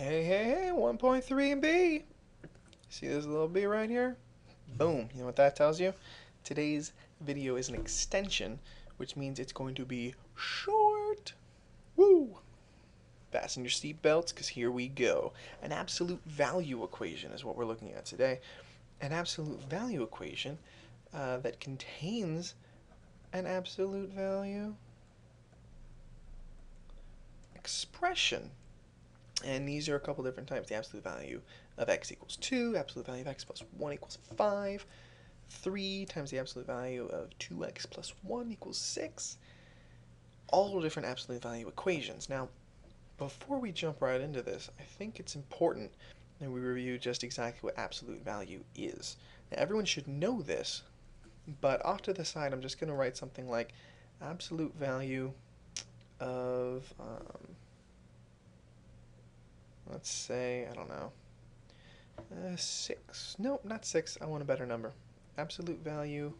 Hey, 1.3 B. See this little B right here? Boom. You know what that tells you? Today's video is an extension, which means it's going to be short. Woo! Fasten your seatbelts, because here we go. An absolute value equation is what we're looking at today. An absolute value equation that contains an absolute value expression. And these are a couple different types. The absolute value of x equals 2, absolute value of x plus 1 equals 5, 3 times the absolute value of 2x plus 1 equals 6. All different absolute value equations. Now, before we jump right into this, I think it's important that we review just exactly what absolute value is. Now, everyone should know this, but off to the side, I'm just going to write something like absolute value of let's say, I don't know, 6. Nope, not 6. I want a better number. Absolute value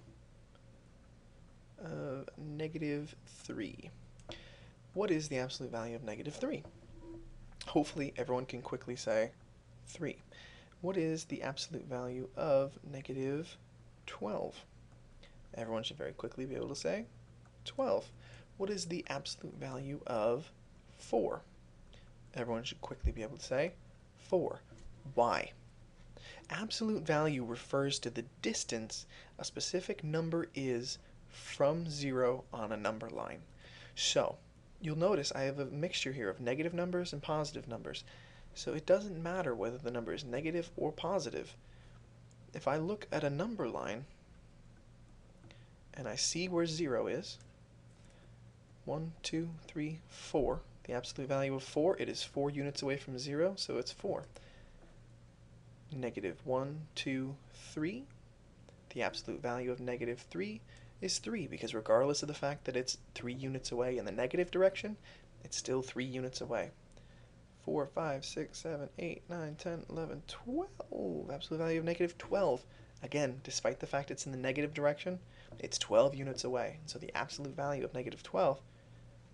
of -3. What is the absolute value of -3? Hopefully everyone can quickly say 3. What is the absolute value of -12? Everyone should very quickly be able to say 12. What is the absolute value of 4? Everyone should quickly be able to say 4. Why? Absolute value refers to the distance a specific number is from 0 on a number line. So, you'll notice I have a mixture here of negative numbers and positive numbers. So it doesn't matter whether the number is negative or positive. If I look at a number line and I see where 0 is, 1, 2, 3, 4. The absolute value of 4, it is 4 units away from 0, so it's 4. -1, 2, 3. The absolute value of -3 is 3, because regardless of the fact that it's 3 units away in the negative direction, it's still 3 units away. 4, 5, 6, 7, 8, 9, 10, 11, 12. Absolute value of -12. Again, despite the fact it's in the negative direction, it's 12 units away. So the absolute value of -12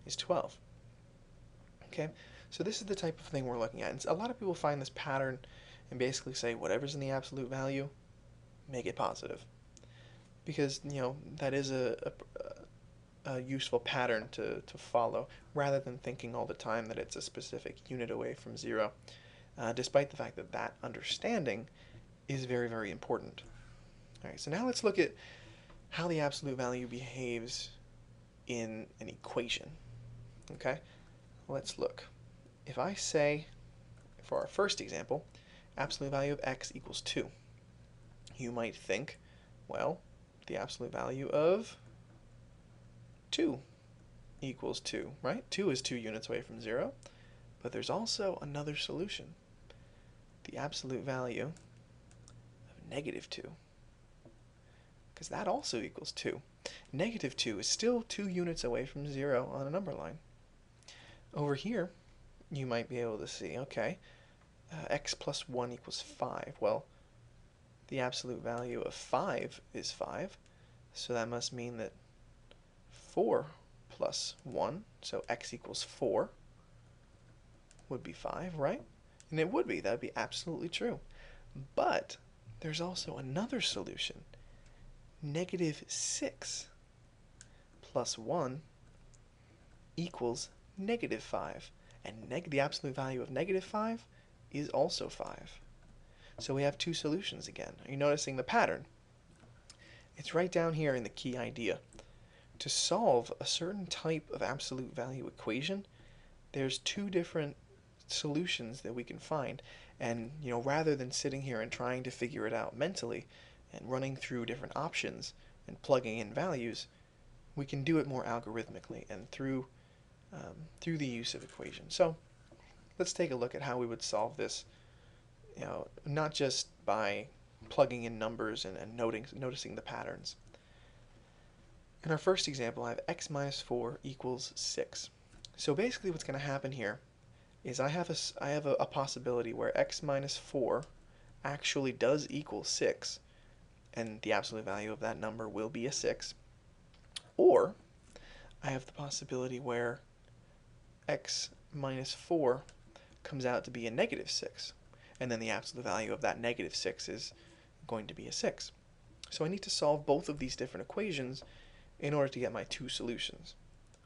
is 12. Okay, so this is the type of thing we're looking at. And a lot of people find this pattern and basically say whatever's in the absolute value, make it positive. Because, that is a useful pattern to follow, rather than thinking all the time that it's a specific unit away from 0, despite the fact that that understanding is very, very important. Alright, so now let's look at how the absolute value behaves in an equation. Okay, let's look. If I say, for our first example, absolute value of x equals 2, you might think, well, the absolute value of 2 equals 2, right? 2 is 2 units away from 0, but there's also another solution. The absolute value of -2, because that also equals 2. -2 is still 2 units away from 0 on a number line. Over here, you might be able to see, okay, x plus 1 equals 5. Well, the absolute value of 5 is 5, so that must mean that 4 plus 1, so x equals 4, would be 5, right? And it would be. That would be absolutely true. But there's also another solution. -6 plus 1 equals -5. And the absolute value of -5 is also 5. So we have two solutions again. Are you noticing the pattern? It's right down here in the key idea. To solve a certain type of absolute value equation, there's two different solutions that we can find. And, rather than sitting here and trying to figure it out mentally and running through different options and plugging in values, we can do it more algorithmically and through the use of equations. So let's take a look at how we would solve this, not just by plugging in numbers and noticing the patterns. In our first example, I have x minus 4 equals 6. So basically what's going to happen here is I have a possibility where x minus 4 actually does equal 6, and the absolute value of that number will be a 6. Or I have the possibility where x minus 4 comes out to be a negative 6. And then the absolute value of that negative 6 is going to be a 6. So I need to solve both of these different equations in order to get my two solutions.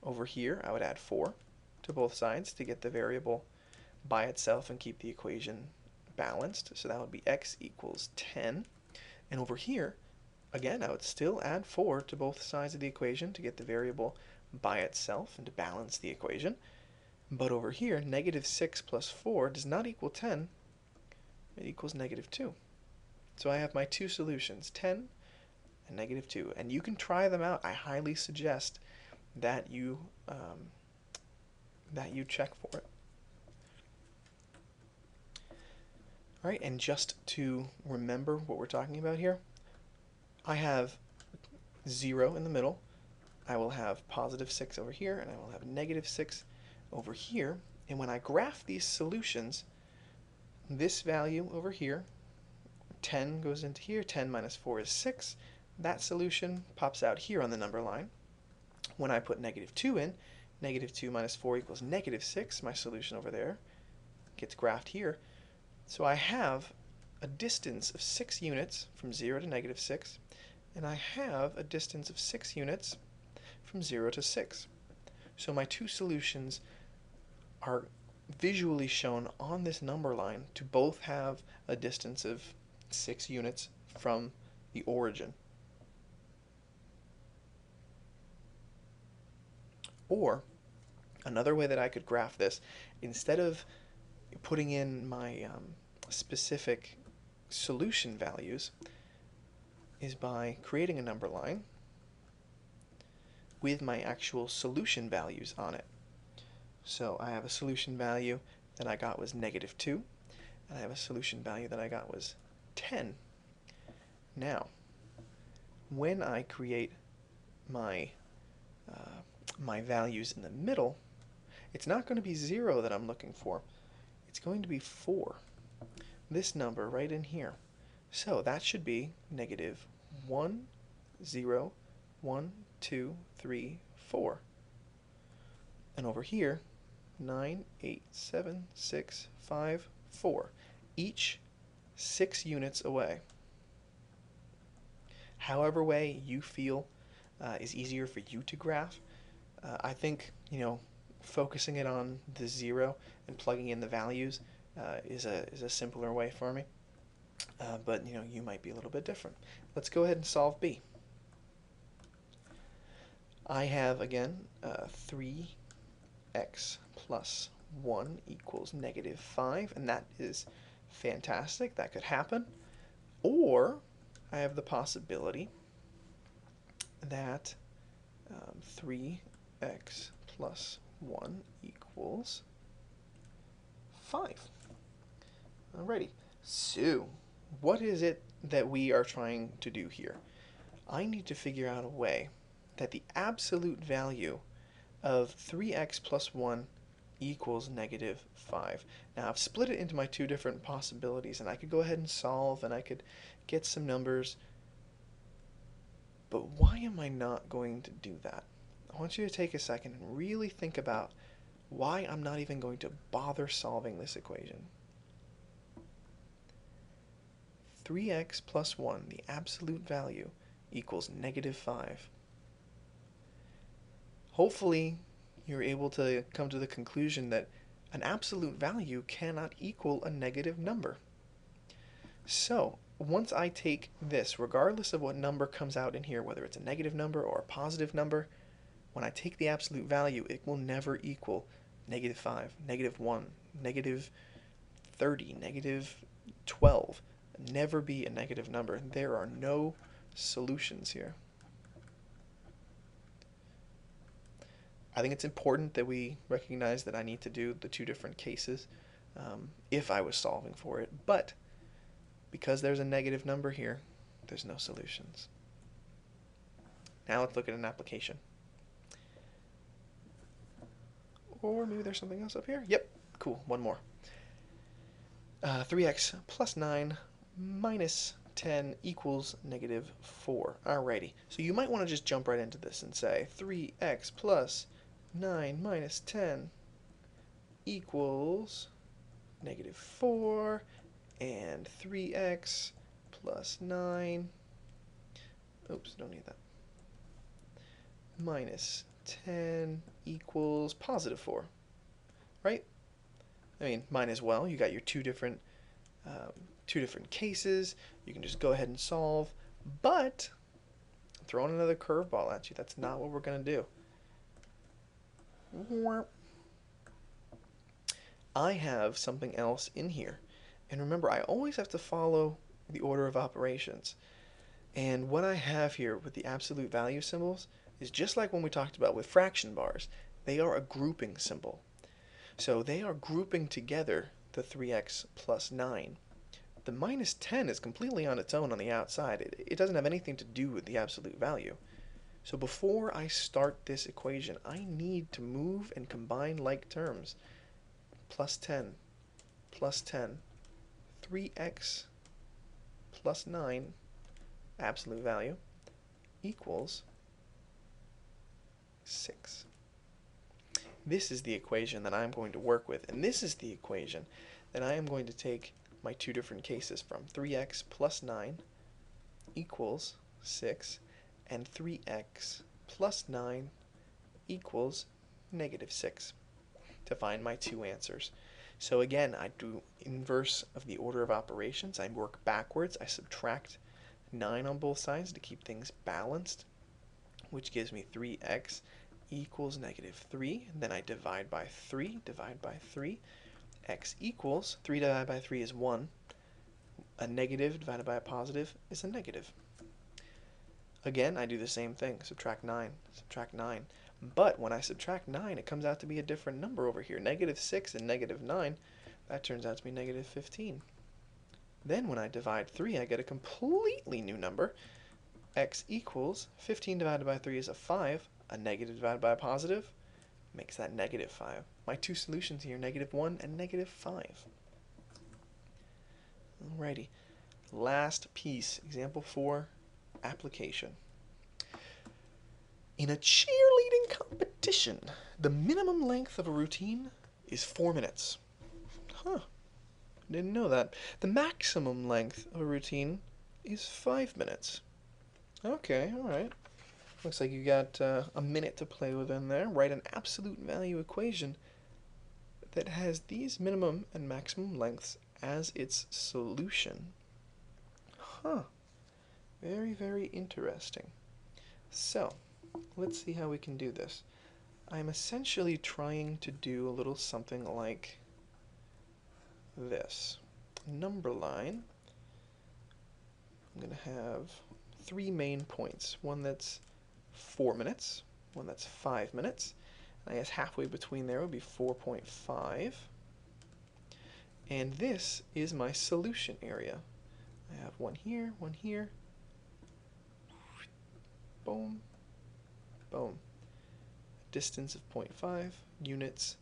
Over here, I would add 4 to both sides to get the variable by itself and keep the equation balanced. So that would be x equals 10. And over here, again, I would still add 4 to both sides of the equation to get the variable by itself and to balance the equation. But over here, negative 6 plus 4 does not equal 10. It equals negative 2. So I have my two solutions, 10 and negative 2. And you can try them out. I highly suggest that you check for it. All right, and just to remember what we're talking about here, I have 0 in the middle. I will have positive 6 over here, and I will have negative 6 over here. And when I graph these solutions, this value over here, 10 goes into here, 10 minus 4 is 6. That solution pops out here on the number line. When I put negative 2 in, negative 2 minus 4 equals negative 6. My solution over there gets graphed here. So I have a distance of 6 units from 0 to negative 6, and I have a distance of 6 units from 0 to 6. So my two solutions are visually shown on this number line to both have a distance of 6 units from the origin. Or another way that I could graph this, instead of putting in my specific solution values, is by creating a number line with my actual solution values on it. So I have a solution value that I got was negative 2, and I have a solution value that I got was 10. Now, when I create my my values in the middle, it's not going to be 0 that I'm looking for. It's going to be 4. This number right in here. So that should be negative 1, 0, 1, 2, 3, 4. And over here, 9, 8, 7, 6, 5, 4. Each 6 units away. However way you feel is easier for you to graph. I think, focusing it on the 0 and plugging in the values is a simpler way for me. But you might be a little bit different. Let's go ahead and solve B. I have again 3x plus 1 equals negative 5, and that is fantastic. That could happen. Or I have the possibility that 3x plus 1 equals 5. Alrighty, so what is it that we are trying to do here? I need to figure out a way that the absolute value of 3x plus 1 equals negative 5. Now I've split it into my two different possibilities, and I could go ahead and solve and I could get some numbers, but why am I not going to do that? I want you to take a second and really think about why I'm not even going to bother solving this equation. 3x plus 1, the absolute value, equals negative 5. Hopefully, you're able to come to the conclusion that an absolute value cannot equal a negative number. So, once I take this, regardless of what number comes out in here, whether it's a negative number or a positive number, when I take the absolute value, it will never equal negative 5, negative 1, negative 30, negative 12. Never be a negative number. There are no solutions here. I think it's important that we recognize that I need to do the two different cases if I was solving for it, but because there's a negative number here, there's no solutions. Now let's look at an application. Or maybe there's something else up here. Yep, cool, one more. 3x plus 9 minus 10 equals negative 4. Alrighty, so you might want to just jump right into this and say 3x plus 9 minus 10 equals negative 4, and 3x plus 9, oops, don't need that, minus 10 equals positive 4, right? I mean, might as well. You got your two different cases. You can just go ahead and solve, but I'm throwing another curveball at you. That's not what we're going to do. I have something else in here. And remember, I always have to follow the order of operations. And what I have here with the absolute value symbols is just like when we talked about with fraction bars. They are a grouping symbol. So they are grouping together the 3x plus 9. The minus 10 is completely on its own on the outside. It doesn't have anything to do with the absolute value. So before I start this equation, I need to move and combine like terms. Plus 10, 3x plus 9, absolute value, equals 6. This is the equation that I'm going to work with, and this is the equation that I am going to take my two different cases from. 3x plus 9 equals 6, and 3x plus 9 equals negative 6 to find my two answers. So again, I do inverse of the order of operations. I work backwards. I subtract 9 on both sides to keep things balanced, which gives me 3x equals negative 3. And then I divide by 3, x equals, 3 divided by 3 is 1. A negative divided by a positive is a negative. Again, I do the same thing, subtract 9. But when I subtract 9, it comes out to be a different number over here. Negative 6 and negative 9, that turns out to be negative 15. Then when I divide 3, I get a completely new number. X equals, 15 divided by 3 is a 5. A negative divided by a positive makes that negative 5. My two solutions here, negative 1 and negative 5. Alrighty, last piece, example 4, application. In a cheerleading competition, the minimum length of a routine is 4 minutes. Huh, didn't know that. The maximum length of a routine is 5 minutes. Okay, alright. Looks like you got a minute to play with in there. Write an absolute value equation that has these minimum and maximum lengths as its solution. Huh, very, very interesting. So, let's see how we can do this. I'm essentially trying to do a little something like this. Number line, I'm going to have 3 main points. One that's 4 minutes, one that's 5 minutes. I guess halfway between there would be 4.5. And this is my solution area. I have one here, boom, boom. Distance of 0.5 units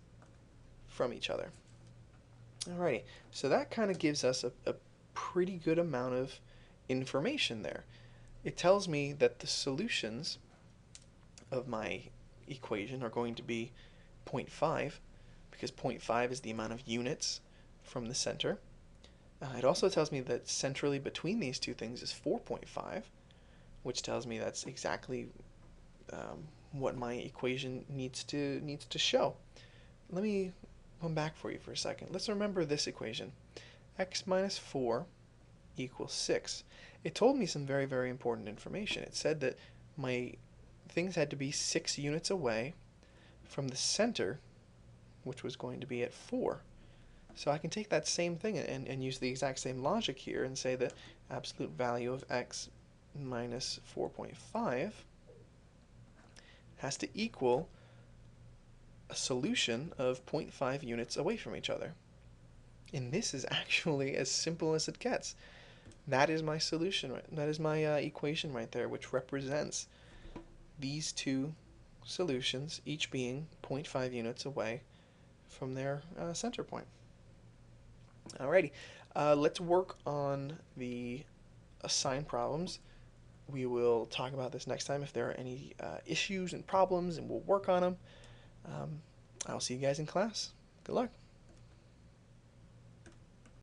from each other. Alrighty, so that kind of gives us a pretty good amount of information there. It tells me that the solutions of my equation are going to be 0.5, because 0.5 is the amount of units from the center. It also tells me that centrally between these two things is 4.5, which tells me that's exactly what my equation needs to show. Let me come back for you for a second. Let's remember this equation. X minus 4 equals 6. It told me some very, very important information. It said that my things had to be 6 units away from the center, which was going to be at 4. So I can take that same thing and use the exact same logic here and say that absolute value of x minus 4.5 has to equal a solution of 0.5 units away from each other. And this is actually as simple as it gets. That is my solution, right? That is my equation right there, which represents these two solutions, each being 0.5 units away from their center point. Alrighty, let's work on the assigned problems. We will talk about this next time if there are any issues and problems, and we'll work on them. I'll see you guys in class. Good luck.